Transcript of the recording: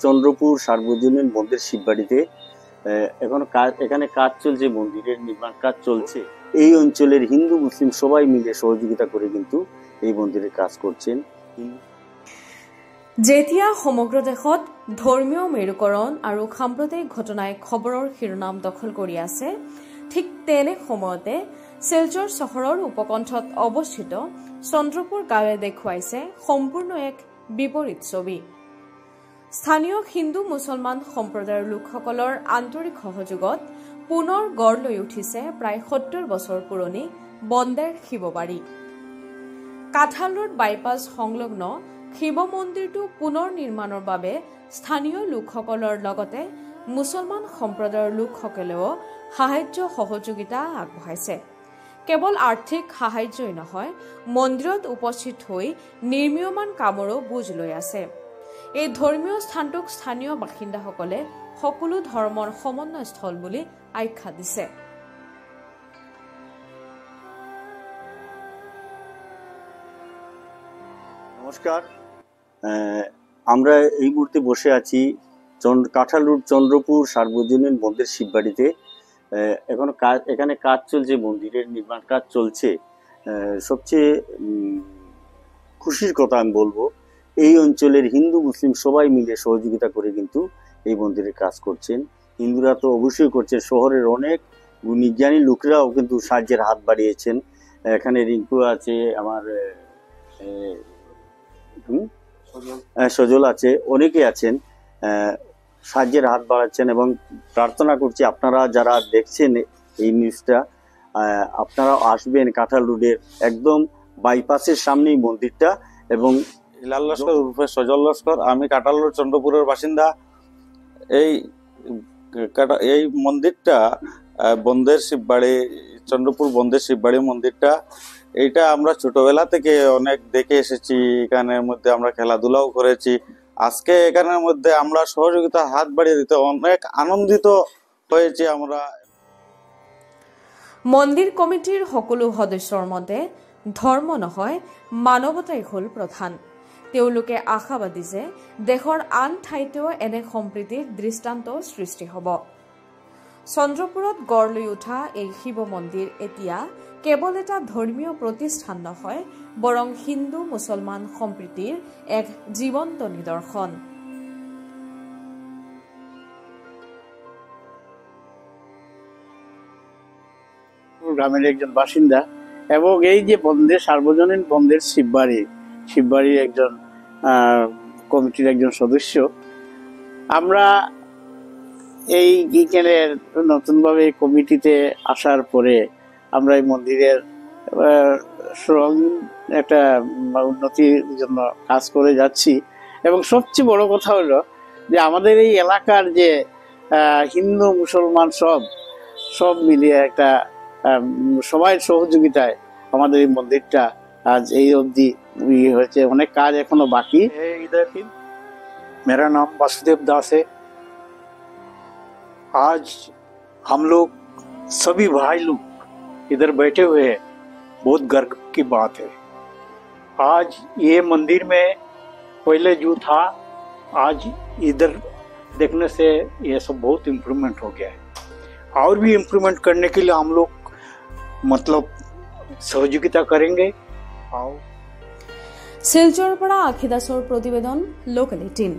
চন্দ্রপুর সার্বজনীন মন্দির শিববাড়িতে এখানে কাজ চলছে, মন্দিরের নির্মাণ কাজ চলছে। এই অঞ্চলের হিন্দু মুসলিম সবাই মিলে সহযোগিতা করে কিন্তু এই মন্দিরের কাজ করছেন। যেতিয়া সমগ্ৰ দেশত ধৰ্মীয় মেৰুকৰণ আৰু সাম্প্ৰদায়িক ঘটনাই খবৰৰ শিৰোনাম দখল কৰি আছে, ঠিক তেনে সময়তে শিলচৰ চহৰৰ উপকণ্ঠত অৱস্থিত চন্দ্ৰপুৰ গাঁৱে দেখুৱাইছে সম্পূৰ্ণ এক বিপৰীত ছবি। স্থানীয় হিন্দু মুছলমান সম্প্ৰদায়ৰ লোকসকলৰ আন্তৰিক সহযোগত পুনৰ গঢ় লৈ উঠিছে প্ৰায় 70 বছৰ পুৰণি বন্দেৰ শিৱবাৰী। কাঠাল ৰোড বাইপাছ সংলগ্ন শিৱ মন্দিৰটো পুনৰ নিৰ্মাণৰ বাবে স্থানীয় লোকসকলৰ লগতে মুছলমান সম্প্ৰদায়ৰ লোকসকলেও সাহায্য সহযোগিতা আগবঢ়াইছে। কেৱল আৰ্থিক সাহায্যই নহয়, মন্দিৰত উপস্থিত হৈ নিৰ্মীয়মান কামৰো বুজ লৈ আছে। এই ধৰ্মীয় স্থানটোক স্থানীয় বাসিন্দাসকলে সকলো ধৰ্মৰ সমন্বয় স্থল বুলি আখ্যা দিছে। নমস্কার, আমরা এই মুহূর্তে বসে আছি কাঠাল রোড চন্দ্রপুর সার্বজনীন মন্দির শিববাড়িতে। এখানে কাজ চলছে, মন্দিরের নির্মাণ কাজ চলছে। সবচেয়ে খুশির কথা আমি বলবো, এই অঞ্চলের হিন্দু মুসলিম সবাই মিলে সহযোগিতা করে কিন্তু এই মন্দিরের কাজ করছেন। হিন্দুরা তো অবশ্যই করছেন, শহরের অনেক বিজ্ঞানী লোকেরাও কিন্তু সাহায্যের হাত বাড়িয়েছেন। এখানে রিঙ্কু আছে, আমার সজল আছে, অনেকে আছেন, সাহায্যের হাত বাড়াচ্ছেন। এবং প্রার্থনা করছি আপনারা যারা দেখছেন এই নিউজটা, আপনারা আসবেন কাঁঠাল রোডের একদম বাইপাসের সামনেই মন্দিরটা। এবং হিলাল লস্কর উর্ফে সজল লস্কর, আমি কাঁঠাল রোড চন্দ্রপুরের বাসিন্দা। এই মন্দিরটা বন্দের শিববাড়ি, চন্দ্রপুর বন্দের শিববাড়ি মন্দিরটা, এইটা আমরা ছোটবেলা থেকে অনেক দেখে এসেছি। এখানের মধ্যে আমরা খেলাধুলাও করেছি। আজকে এখানের মধ্যে আমরা সহযোগিতা হাত বাড়িয়ে দিতে অনেক আনন্দিত হয়েছি আমরা। মন্দিৰ কমিটিৰ সকলো সদস্যৰ মতে ধৰ্ম নহয়, মানৱতাই হ'ল প্ৰধান। তেওঁলোকে আশাবাদী যে দেশৰ আন ঠাইতেও এনে সম্প্ৰীতিৰ দৃষ্টান্ত সৃষ্টি হ'ব। চন্দ্ৰপুৰত গঢ় লৈ উঠা এই শিৱ মন্দিৰ এতিয়া কেৱল এটা ধৰ্মীয় প্ৰতিষ্ঠান নহয়, বৰং হিন্দু মুছলমান সম্প্ৰীতিৰ এক জীৱন্ত নিদৰ্শন। গ্রামের একজন বাসিন্দা এবং এই যে বন্দের সার্বজনীন বন্দের শিববাড়ির একজন কমিটির একজন সদস্য। আমরা এই গিকেনের নতুনভাবে কমিটিতে আসার পরে আমরা এই মন্দিরের একটা উন্নতির জন্য কাজ করে যাচ্ছি। এবং সবচেয়ে বড় কথা হলো যে আমাদের এই এলাকার যে হিন্দু মুসলমান সব মিলিয়ে একটা সবাই সহযোগিতায় আমাদের এই মন্দিরটা আজ এই অবধি হয়েছে। অনেক কাজ এখনো বাকি। मेरा नाम वासुदेव दास है। आज हम लोग सभी भाई लोग इधर बैठे हुए हैं, बहुत गर्व की बात है। आज ये मंदिर में पहले जो था, आज इधर देखने से ये सब बहुत इम्प्रूवमेंट हो गया है। और भी इम्प्रूवमेंट करने के लिए हम लोग मतलब सहयोगिता करेंगे। শিলচৰৰ পৰা আখি দাসৰ প্ৰতিবেদন, লোকেল 18।